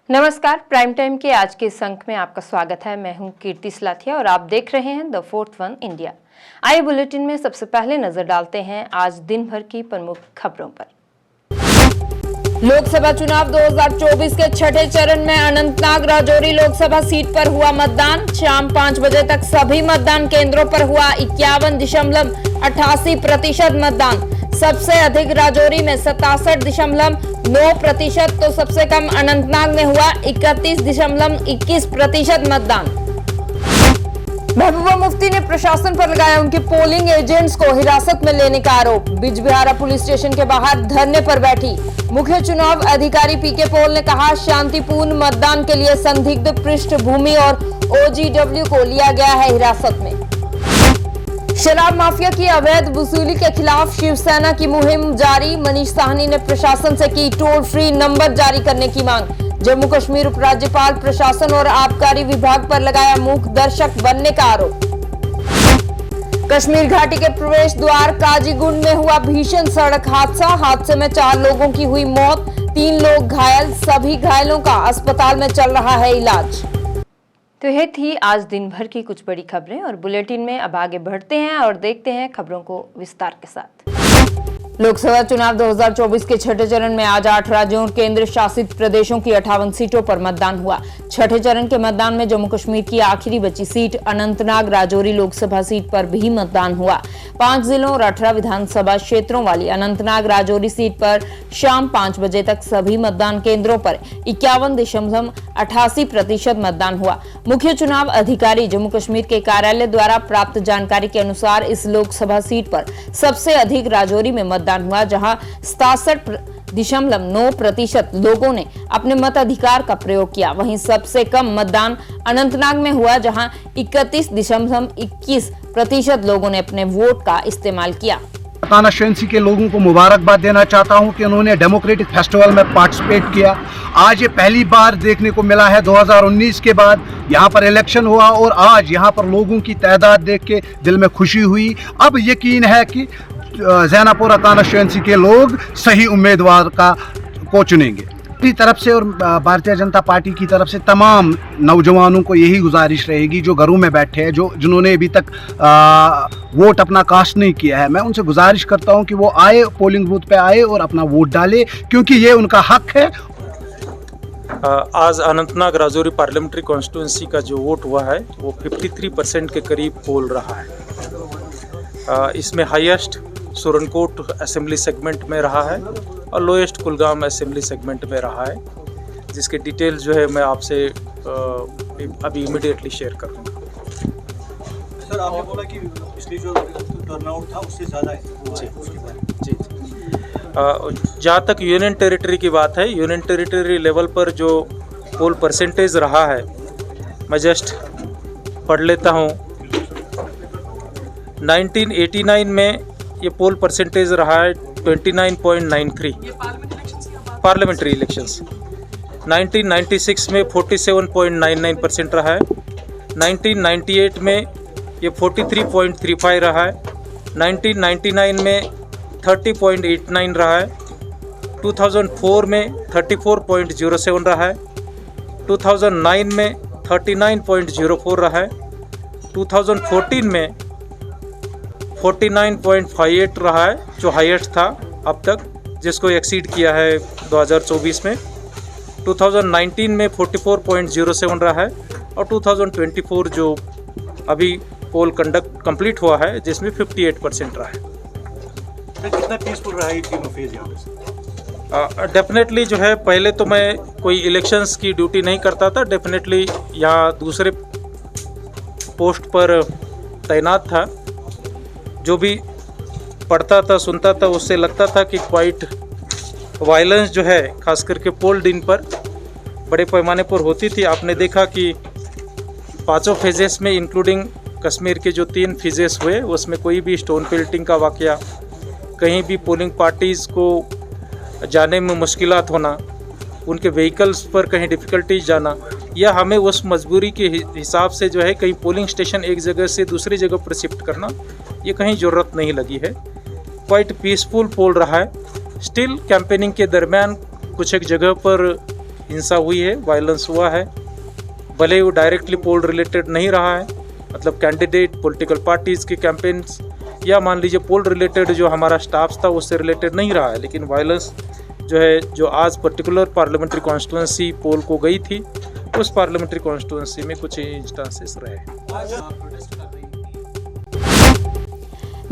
नमस्कार, prime time के आज के इस अंक में आपका स्वागत है। मैं हूं कीर्ति सलाथिया और आप देख रहे हैं द फोर्थ वन इंडिया। आइए बुलेटिन में सबसे पहले नजर डालते हैं आज दिन भर की प्रमुख खबरों पर। लोकसभा चुनाव 2024 के छठे चरण में अनंतनाग राजौरी लोकसभा सीट पर हुआ मतदान। शाम 5 बजे तक सभी मतदान केंद्रों पर हुआ 51.88% मतदान। सबसे अधिक राजौरी में 67.9%, तो सबसे कम अनंतनाग में हुआ 31.21% मतदान। महबूबा मुफ्ती ने प्रशासन पर लगाया उनके पोलिंग एजेंट्स को हिरासत में लेने का आरोप। बिजबिहारा पुलिस स्टेशन के बाहर धरने पर बैठी मुख्य चुनाव अधिकारी पीके पॉल ने कहा, शांतिपूर्ण मतदान के लिए संदिग्ध पृष्ठभूमि और OGW को लिया गया है हिरासत में। शराब माफिया की अवैध वसूली के खिलाफ शिवसेना की मुहिम जारी। मनीष साहनी ने प्रशासन से की टोल फ्री नंबर जारी करने की मांग। जम्मू कश्मीर उपराज्यपाल प्रशासन और आबकारी विभाग पर लगाया मूक दर्शक बनने का आरोप। कश्मीर घाटी के प्रवेश द्वार काजीगुंड में हुआ भीषण सड़क हादसे में 4 लोगों की हुई मौत, 3 लोग घायल। सभी घायलों का अस्पताल में चल रहा है इलाज। तो यह थी आज दिन भर की कुछ बड़ी खबरें और बुलेटिन में अब आगे बढ़ते हैं और देखते हैं खबरों को विस्तार के साथ। लोकसभा चुनाव 2024 के छठे चरण में आज 8 राज्यों और केंद्र शासित प्रदेशों की 58 सीटों पर मतदान हुआ। छठे चरण के मतदान में जम्मू कश्मीर की आखिरी बची सीट अनंतनाग राजौरी लोकसभा सीट पर भी मतदान हुआ। 5 जिलों और 18 विधानसभा क्षेत्रों वाली अनंतनाग राजौरी सीट पर शाम 5 बजे तक सभी मतदान केंद्रों पर 51.88% मतदान हुआ। मुख्य चुनाव अधिकारी जम्मू कश्मीर के कार्यालय द्वारा प्राप्त जानकारी के अनुसार इस लोकसभा सीट पर सबसे अधिक राजौरी में मतदान हुआ, जहां 67.9% लोगों ने अपने मताधिकार का प्रयोग किया। वहीं सबसे कम मतदान अनंतनाग में हुआ, जहां 31.21% लोगों ने अपने वोट का इस्तेमाल किया। कॉन्स्टिट्यूंसी के लोगों को मुबारकबाद देना चाहता हूं कि उन्होंने डेमोक्रेटिक फेस्टिवल में पार्टिसिपेट किया। आज ये पहली बार देखने को मिला है 2019 के बाद यहाँ पर इलेक्शन हुआ और आज यहाँ पर लोगों की तादाद देख के दिल में खुशी हुई। अब यकीन है कि जैनापुरा कॉन्स्टिट्यूंसी के लोग सही उम्मीदवार को चुनेंगे। अपनी तरफ से और भारतीय जनता पार्टी की तरफ से तमाम नौजवानों को यही गुजारिश रहेगी जो घरों में बैठे हैं, जिन्होंने अभी तक वोट अपना कास्ट नहीं किया है। मैं उनसे गुजारिश करता हूं कि वो आए, पोलिंग बूथ पे आए और अपना वोट डालें, क्योंकि ये उनका हक है। आज अनंतनाग राजौरी पार्लियामेंट्री कॉन्स्टिट्यूंसी का जो वोट हुआ है वो 53% के करीब पोल रहा है। इसमें हाईएस्ट सुरनकोट असेंबली सेगमेंट में रहा है और लोएस्ट कुलगाम असेंबली सेगमेंट में रहा है, जिसके डिटेल जो है मैं आपसे अभी इमीडिएटली शेयर करूँगा। सर, आपने बोला कि पिछली जो टर्नआउट था उससे ज़्यादा है। जी। जहाँ तक यूनियन टेरिटरी की बात है, यूनियन टेरिटरी लेवल पर जो पोल परसेंटेज रहा है, मैं जस्ट पढ़ लेता हूँ। 1989 में ये पोल परसेंटेज रहा है 29.93 पार्लियामेंट्री इलेक्शंस। 1996 में 47.99% रहा है। 1998 में ये 43.35 रहा है। 1999 में 30.89 रहा है। 2004 में 34.07 रहा है। 2009 में 39.04 रहा है। 2014 में 49.58 रहा है, जो हाईएस्ट था अब तक, जिसको एक्सीड किया है 2024 में। 2019 में 44.07 रहा है और 2024 जो अभी पोल कंप्लीट हुआ है, जिसमें 58% रहा है। कितना पीसफुल रहा है तीनों फेज यहाँ पे? डेफिनेटली जो है, पहले तो मैं कोई इलेक्शंस की ड्यूटी नहीं करता था। डेफिनेटली यहाँ दूसरे पोस्ट पर तैनात था। जो भी पढ़ता था, सुनता था, उससे लगता था कि क्वाइट वायलेंस जो है खास करके पोल दिन पर बड़े पैमाने पर होती थी। आपने देखा कि 5 फेजेस में, इंक्लूडिंग कश्मीर के जो 3 फेजेस हुए, उसमें कोई भी स्टोन पेल्टिंग का वाकया, कहीं भी पोलिंग पार्टीज़ को जाने में मुश्किलात होना, उनके व्हीकल्स पर कहीं डिफ़िकल्टीज जाना, या हमें उस मजबूरी के हिसाब से जो है कहीं पोलिंग स्टेशन एक जगह से दूसरी जगह पर शिफ्ट करना, ये कहीं ज़रूरत नहीं लगी है। क्वाइट पीसफुल पोल रहा है। स्टिल कैंपेनिंग के दरमियान कुछ एक जगह पर हिंसा हुई है, वायलेंस हुआ है, भले वो डायरेक्टली पोल रिलेटेड नहीं रहा है, मतलब कैंडिडेट, पॉलिटिकल पार्टीज़ के कैंपेन्स या मान लीजिए पोल रिलेटेड जो हमारा स्टाफ था उससे रिलेटेड नहीं रहा है, लेकिन वायलेंस जो है जो आज पर्टिकुलर पार्लियामेंट्री कॉन्स्टिट्यूंसी पोल को गई थी उस पार्लियामेंट्री कॉन्स्टिट्यूंसी में कुछ इंस्टांसेस रहे।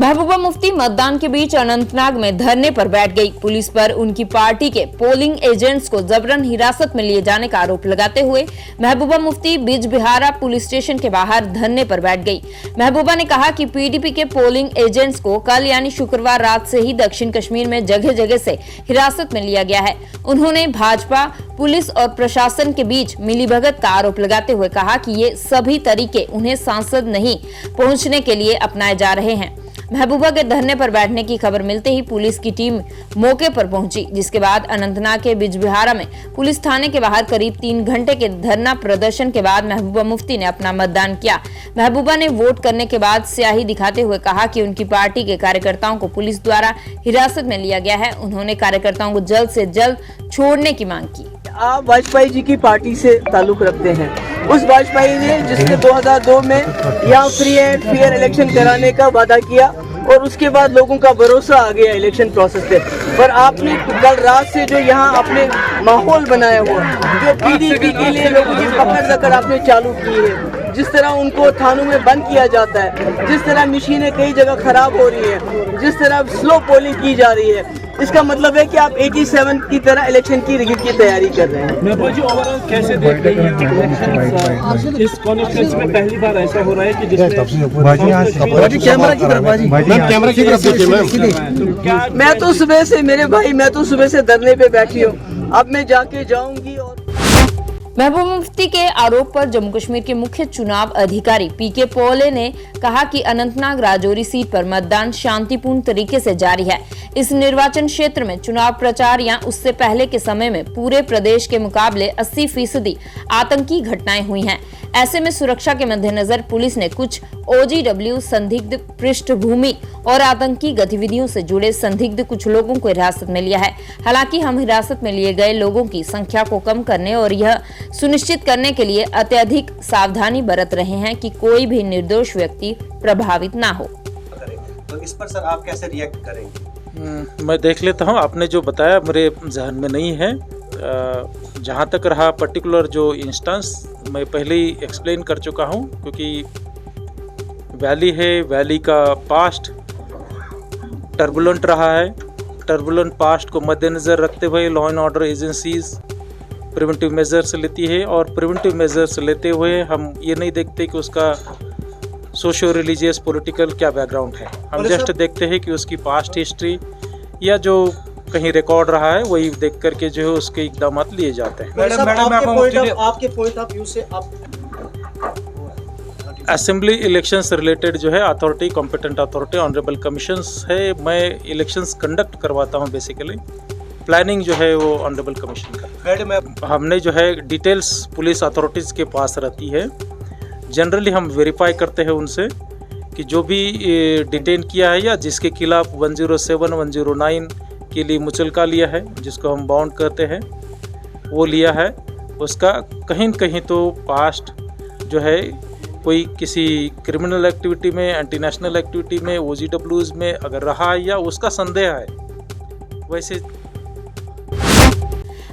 महबूबा मुफ्ती मतदान के बीच अनंतनाग में धरने पर बैठ गई। पुलिस पर उनकी पार्टी के पोलिंग एजेंट्स को जबरन हिरासत में लिए जाने का आरोप लगाते हुए महबूबा मुफ्ती बिजबिहारा पुलिस स्टेशन के बाहर धरने पर बैठ गई। महबूबा ने कहा कि पीडीपी के पोलिंग एजेंट्स को कल यानी शुक्रवार रात से ही दक्षिण कश्मीर में जगह जगह से हिरासत में लिया गया है। उन्होंने भाजपा, पुलिस और प्रशासन के बीच मिलीभगत का आरोप लगाते हुए कहा कि ये सभी तरीके उन्हें सांसद नहीं पहुंचने के लिए अपनाए जा रहे हैं। महबूबा के धरने पर बैठने की खबर मिलते ही पुलिस की टीम मौके पर पहुंची, जिसके बाद अनंतनाग के बिजबिहारा में पुलिस थाने के बाहर करीब 3 घंटे के धरना प्रदर्शन के बाद महबूबा मुफ्ती ने अपना मतदान किया। महबूबा ने वोट करने के बाद स्याही दिखाते हुए कहा कि उनकी पार्टी के कार्यकर्ताओं को पुलिस द्वारा हिरासत में लिया गया है। उन्होंने कार्यकर्ताओं को जल्द से जल्द छोड़ने की मांग की। आप वाजपेयी जी की पार्टी से ताल्लुक रखते हैं, उस वाजपेयी ने जिसने 2002 में यहाँ फ्री एंड फेयर इलेक्शन कराने का वादा किया और उसके बाद लोगों का भरोसा आ गया इलेक्शन प्रोसेस पे। पर आपने कल रात से जो यहाँ अपने माहौल बनाया हुआ, जो पीडीपी के लिए लोगों की पकड़ दकड़ आपने चालू की है, जिस तरह उनको थानों में बंद किया जाता है, जिस तरह मशीनें कई जगह खराब हो रही है, जिस तरह स्लो पोलिंग की जा रही है, इसका मतलब है कि आप 87 की तरह इलेक्शन की रिगिंग की तैयारी कर रहे हैं। महबूबा जी, ओवरऑल कैसे देख रही हैं इलेक्शन? इस कॉन्फ्रेंस में पहली बार ऐसा हो रहा है कि मैं तो सुबह से मेरे भाई, मैं तो सुबह से धरने पे बैठी हूँ, अब मैं जाके जाऊंगी। और महबूबा मुफ्ती के आरोप पर जम्मू कश्मीर के मुख्य चुनाव अधिकारी पीके पॉले ने कहा कि अनंतनाग राजौरी सीट पर मतदान शांतिपूर्ण तरीके से जारी है। इस निर्वाचन क्षेत्र में चुनाव प्रचार या उससे पहले के समय में पूरे प्रदेश के मुकाबले 80% आतंकी घटनाएं हुई हैं। ऐसे में सुरक्षा के मद्देनजर पुलिस ने कुछ OGW संदिग्ध पृष्ठभूमि और आतंकी गतिविधियों से जुड़े संदिग्ध कुछ लोगों को हिरासत में लिया है। हालांकि हम हिरासत में लिए गए लोगों की संख्या को कम करने और यह सुनिश्चित करने के लिए अत्यधिक सावधानी बरत रहे हैं कि कोई भी निर्दोष व्यक्ति प्रभावित ना हो। तो इस पर सर आप कैसे रिएक्ट करेंगे? मैं देख लेता हूँ, आपने जो बताया मेरे जहन में नहीं है। जहाँ तक रहा पर्टिकुलर जो इंस्टेंस, मैं पहले ही एक्सप्लेन कर चुका हूँ, क्योंकि वैली है, वैली का पास्ट टर्बुलेंट रहा है। टर्बुलेंट पास्ट को मद्देनज़र रखते हुए law and order agencies preventive measures लेती है और प्रिवेंटिव मेजर्स लेते हुए हम ये नहीं देखते कि उसका सोशो रिलीजियस पॉलिटिकल क्या बैकग्राउंड है। हम जस्ट देखते हैं कि उसकी पास्ट हिस्ट्री या जो कहीं रिकॉर्ड रहा है वही देख करके जो है उसके इकदाम लिए जाते हैं। आपके पॉइंट ऑफ व्यू से आप असेंबली इलेक्शंस रिलेटेड जो है authority, competent authority, honourable commissions है। मैं इलेक्शंस कंडक्ट करवाता हूँ, बेसिकली प्लानिंग जो है वो ऑनरेबल कमीशन का। हमने जो है डिटेल्स पुलिस अथॉरिटीज़ के पास रहती है। जनरली हम वेरीफाई करते हैं उनसे कि जो भी डिटेन किया है या जिसके खिलाफ 107, 109 के लिए मुचलका लिया है, जिसको हम बाउंड करते हैं, वो लिया है, उसका कहीं न कहीं तो पास्ट जो है कोई किसी क्रिमिनल एक्टिविटी में, एंटी नेशनल एक्टिविटी में, OGWs में अगर रहा है या उसका संदेह है। वैसे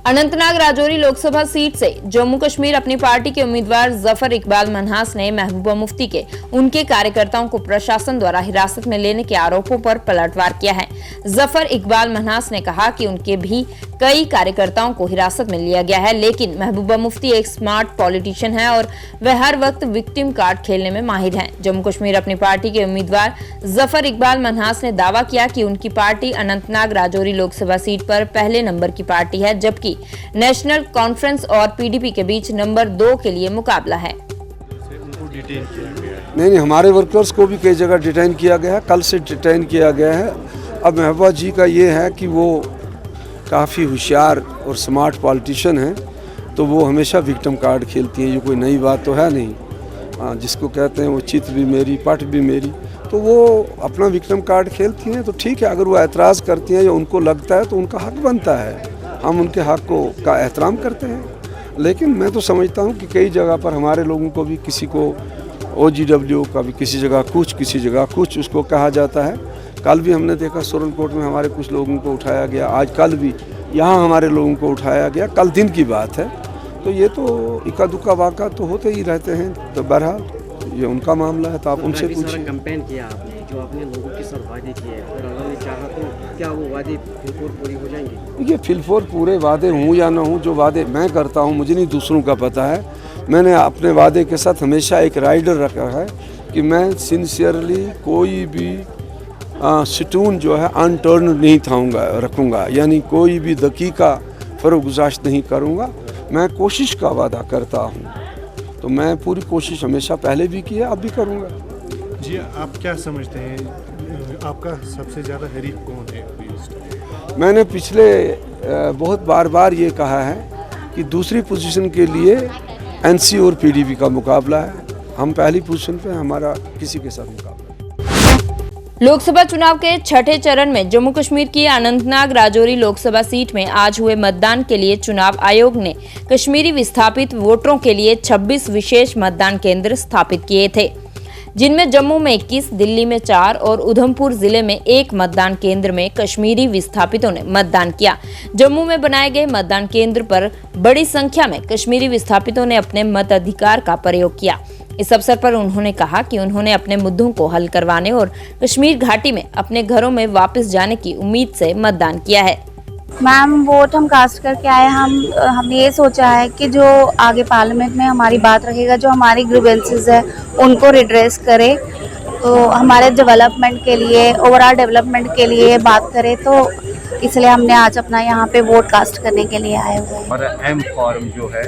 अनंतनाग राजौरी लोकसभा सीट से जम्मू कश्मीर अपनी पार्टी के उम्मीदवार जफर इकबाल मनहास ने महबूबा मुफ्ती के उनके कार्यकर्ताओं को प्रशासन द्वारा हिरासत में लेने के आरोपों पर पलटवार किया है। जफर इकबाल मनहास ने कहा कि उनके भी कई कार्यकर्ताओं को हिरासत में लिया गया है, लेकिन महबूबा मुफ्ती एक स्मार्ट पॉलिटिशियन है और वह हर वक्त विक्टिम कार्ड खेलने में माहिर हैं। जम्मू कश्मीर अपनी पार्टी के उम्मीदवार जफर इकबाल मनहास ने दावा किया कि उनकी पार्टी अनंतनाग राजौरी लोकसभा सीट पर पहले नंबर की पार्टी है, जबकि नेशनल कॉन्फ्रेंस और पीडीपी के बीच नंबर 2 के लिए मुकाबला है। नहीं, हमारे वर्कर्स को भी कई जगह डिटेन किया गया है, कल से डिटेन किया गया है। अब महबूबा जी का ये है कि वो काफ़ी होशियार और स्मार्ट पॉलिटिशियन हैं, तो वो हमेशा विक्टिम कार्ड खेलती हैं। ये कोई नई बात तो है नहीं। जिसको कहते हैं वो चित भी मेरी पट भी मेरी, तो वो अपना विक्टिम कार्ड खेलती हैं। तो ठीक है, अगर वो एतराज़ करती हैं या उनको लगता है तो उनका हक बनता है, हम उनके हक का एहतराम करते हैं। लेकिन मैं तो समझता हूँ कि कई जगह पर हमारे लोगों को भी, किसी को OGW का भी किसी जगह कुछ उसको कहा जाता है। कल भी हमने देखा सुरनकोट में हमारे कुछ लोगों को उठाया गया, आज कल भी यहाँ हमारे लोगों को उठाया गया, कल दिन की बात है। तो ये तो इक्का दुक्का वाक़ा तो होते ही रहते हैं। तो बहरहाल ये उनका मामला है, तो आप उनसे पूछिए। कैंपेन किया आपने, जो आपने लोगों के साथ वादे किए, अगर उन्होंने चाहा तो क्या वो वादे फिलफोर पूरी हो जाएंगे? देखिए, फिलफोर पूरे वादे हूँ या ना हूँ, जो वादे मैं करता हूँ मुझे नहीं दूसरों का पता है। मैंने अपने वादे के साथ हमेशा एक राइडर रखा है कि मैं सिंसियरली कोई भी स्टोन जो है अनटर्न नहीं रखूँगा, यानी कोई भी दकीका फरोगुजाश्त नहीं करूँगा। मैं कोशिश का वादा करता हूँ, तो मैं पूरी कोशिश हमेशा पहले भी की है, अब भी करूँगा। जी, आप क्या समझते हैं आपका सबसे ज़्यादा हरीफ कौन है? मैंने पिछले बहुत बार ये कहा है कि दूसरी पोजीशन के लिए NC और PDP का मुकाबला है। हम पहली पोजीशन पे, हमारा किसी के साथ मुकाबला। लोकसभा चुनाव के छठे चरण में जम्मू कश्मीर की अनंतनाग राजौरी लोकसभा सीट में आज हुए मतदान के लिए चुनाव आयोग ने कश्मीरी विस्थापित वोटरों के लिए 26 विशेष मतदान केंद्र स्थापित किए थे, जिनमें जम्मू में 21, दिल्ली में 4 और उधमपुर जिले में 1 मतदान केंद्र में कश्मीरी विस्थापितों ने मतदान किया। जम्मू में बनाए गए मतदान केंद्र पर बड़ी संख्या में कश्मीरी विस्थापितों ने अपने मताधिकार का प्रयोग किया। इस अवसर पर उन्होंने कहा कि उन्होंने अपने मुद्दों को हल करवाने और कश्मीर घाटी में अपने घरों में वापस जाने की उम्मीद से मतदान किया है। मैम, वोट हम कास्ट करके आए। हमने ये सोचा है कि जो आगे पार्लियामेंट में हमारी बात रखेगा, जो हमारी ग्रीवेंसेस है उनको रिड्रेस करे, तो हमारे डेवलपमेंट के लिए, ओवरऑल डेवलपमेंट के लिए बात करे। तो इसलिए हमने आज अपना यहाँ पे वोट कास्ट करने के लिए आए हुए हैं। हमारा M फॉर्म जो है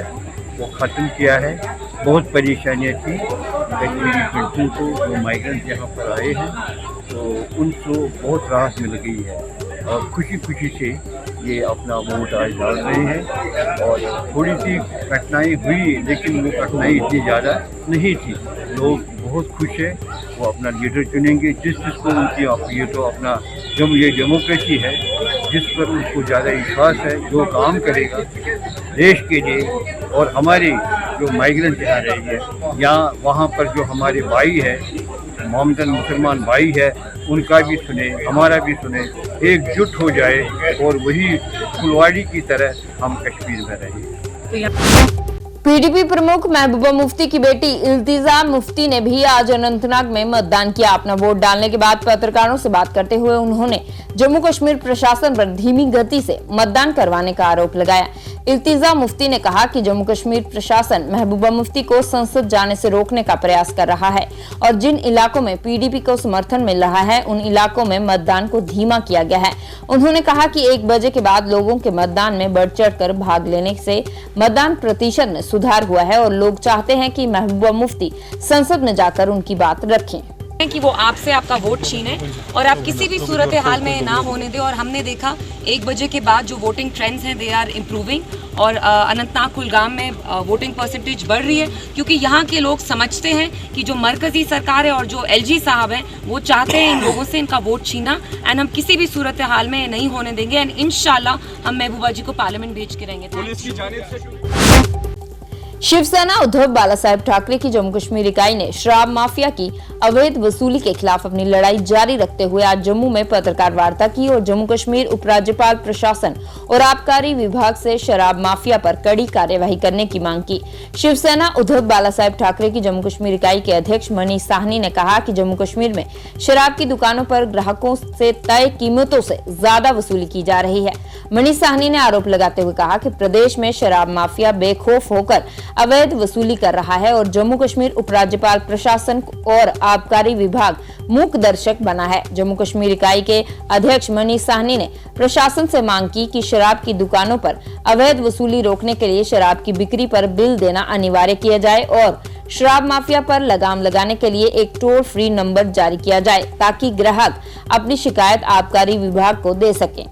वो ख़त्म किया है। बहुत परेशानियाँ थी कश्मीरी पीड़ितों को, जो माइग्रेंट यहाँ पर आए हैं, तो उनको बहुत राहत मिल गई है और खुशी से ये अपना वोट आज डाल रहे हैं। और थोड़ी सी कठिनाई हुई, लेकिन वो कठिनाई इतनी ज़्यादा नहीं थी। लोग बहुत खुश हैं, वो अपना लीडर चुनेंगे जिसको उनकी, ये तो अपना जब ये डेमोक्रेसी है जिस पर उनको ज़्यादा विश्वास है, जो काम करेगा देश के लिए। और हमारे जो माइग्रेंट यहाँ रही है, यहाँ वहाँ पर जो हमारे भाई है, मोहम्मदन मुसलमान भाई है, उनका भी सुने, हमारा भी सुने, एकजुट हो जाए और वही फुलवाड़ी की तरह हम कश्मीर में रहें। PDP प्रमुख महबूबा मुफ्ती की बेटी इल्तिजा मुफ्ती ने भी आज अनंतनाग में मतदान किया। अपना वोट डालने के बाद पत्रकारों से बात करते हुए उन्होंने जम्मू कश्मीर प्रशासन पर धीमी गति से मतदान करवाने का आरोप लगाया। इल्तिजा मुफ्ती ने कहा कि जम्मू कश्मीर प्रशासन महबूबा मुफ्ती को संसद जाने से रोकने का प्रयास कर रहा है और जिन इलाकों में PDP को समर्थन मिल रहा है उन इलाकों में मतदान को धीमा किया गया है। उन्होंने कहा कि 1 बजे के बाद लोगों के मतदान में बढ़ चढ़कर भाग लेने से मतदान प्रतिशत में सुधार हुआ है और लोग चाहते हैं कि महबूबा मुफ्ती संसद में जाकर उनकी बात रखें कि वो आपसे आपका वोट छीने और आप किसी भी सूरत हाल में ना होने दें। और हमने देखा 1 बजे के बाद जो वोटिंग ट्रेंड्स हैं दे आर इम्प्रूविंग और अनंतनाग कुलगाम में वोटिंग परसेंटेज बढ़ रही है, क्योंकि यहाँ के लोग समझते हैं कि जो मरकजी सरकार है और जो LG साहब हैं वो चाहते हैं इन लोगों से इनका वोट छीना। एंड हम किसी भी सूरत हाल में नहीं होने देंगे एंड इंशाल्लाह हम महबूबा जी को पार्लियामेंट भेज के रहेंगे। शिवसेना उद्धव बालासाहेब ठाकरे की जम्मू कश्मीर इकाई ने शराब माफिया की अवैध वसूली के खिलाफ अपनी लड़ाई जारी रखते हुए आज जम्मू में पत्रकार वार्ता की और जम्मू कश्मीर उपराज्यपाल प्रशासन और आबकारी विभाग से शराब माफिया पर कड़ी कार्यवाही करने की मांग की। शिवसेना उद्धव बालासाहेब ठाकरे की जम्मू कश्मीर इकाई के अध्यक्ष मनीष साहनी ने कहा कि जम्मू कश्मीर में शराब की दुकानों पर ग्राहकों से तय कीमतों से ज्यादा वसूली की जा रही है। मनीष साहनी ने आरोप लगाते हुए कहा कि प्रदेश में शराब माफिया बेखौफ होकर अवैध वसूली कर रहा है और जम्मू कश्मीर उपराज्यपाल प्रशासन और आबकारी विभाग मूक दर्शक बना है। जम्मू कश्मीर इकाई के अध्यक्ष मनीष साहनी ने प्रशासन से मांग की कि शराब की दुकानों पर अवैध वसूली रोकने के लिए शराब की बिक्री पर बिल देना अनिवार्य किया जाए और शराब माफिया पर लगाम लगाने के लिए एक टोल फ्री नंबर जारी किया जाए ताकि ग्राहक अपनी शिकायत आबकारी विभाग को दे सकें।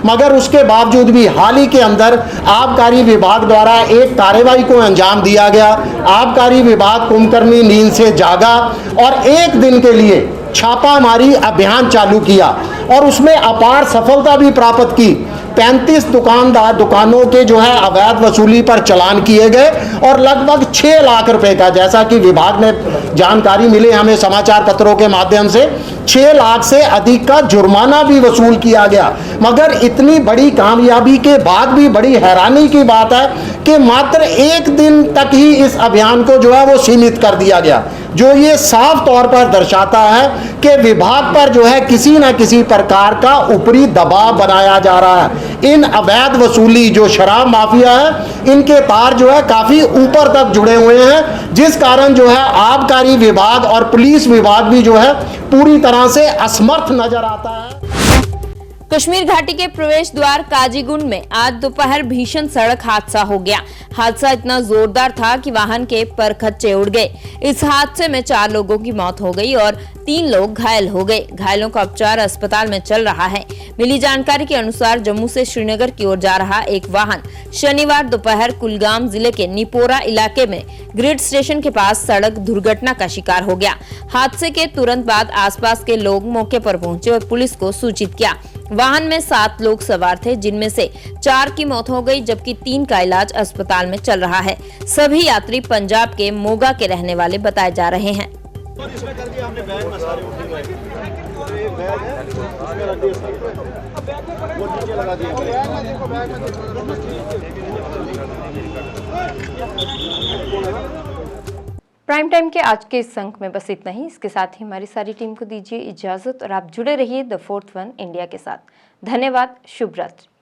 मगर उसके बावजूद भी हाल ही के अंदर आबकारी विभाग द्वारा एक कार्रवाई को अंजाम दिया गया। आबकारी विभाग कुंभकर्णी नींद से जागा और 1 दिन के लिए छापामारी अभियान चालू किया और उसमें अपार सफलता भी प्राप्त की। 35 दुकानों के जो है अवैध वसूली पर चालान किए गए और लगभग 6 लाख रुपए का, जैसा कि विभाग ने जानकारी मिली हमें समाचार पत्रों के माध्यम से, 6 लाख से अधिक का जुर्माना भी वसूल किया गया। मगर इतनी बड़ी कामयाबी के बाद भी बड़ी हैरानी की बात है कि मात्र 1 दिन तक ही इस अभियान को जो है वो सीमित कर दिया गया, जो ये साफ तौर पर दर्शाता है कि विभाग पर जो है किसी न किसी प्रकार का ऊपरी दबाव बनाया जा रहा है। इन अवैध वसूली जो शराब माफिया है, इनके तार जो है काफी ऊपर तक जुड़े हुए हैं, जिस कारण जो है आबकारी विभाग और पुलिस विभाग भी जो है पूरी तरह से असमर्थ नजर आता है। कश्मीर घाटी के प्रवेश द्वार काजीगुंड में आज दोपहर भीषण सड़क हादसा हो गया। हादसा इतना जोरदार था कि वाहन के परखच्चे उड़ गए। इस हादसे में 4 लोगों की मौत हो गई और 3 लोग घायल हो गए। घायलों का उपचार अस्पताल में चल रहा है। मिली जानकारी के अनुसार जम्मू से श्रीनगर की ओर जा रहा एक वाहन शनिवार दोपहर कुलगाम जिले के निपोरा इलाके में ग्रिड स्टेशन के पास सड़क दुर्घटना का शिकार हो गया। हादसे के तुरंत बाद आसपास के लोग मौके पर पहुंचे और पुलिस को सूचित किया। वाहन में 7 लोग सवार थे, जिनमें से 4 की मौत हो गई, जबकि 3 का इलाज अस्पताल में चल रहा है। सभी यात्री पंजाब के मोगा के रहने वाले बताए जा रहे हैं। प्राइम टाइम के आज के इस अंक में बस इतना ही। इसके साथ ही हमारी सारी टीम को दीजिए इजाजत और आप जुड़े रहिए द 4th वन इंडिया के साथ। धन्यवाद। शुभ रात्रि।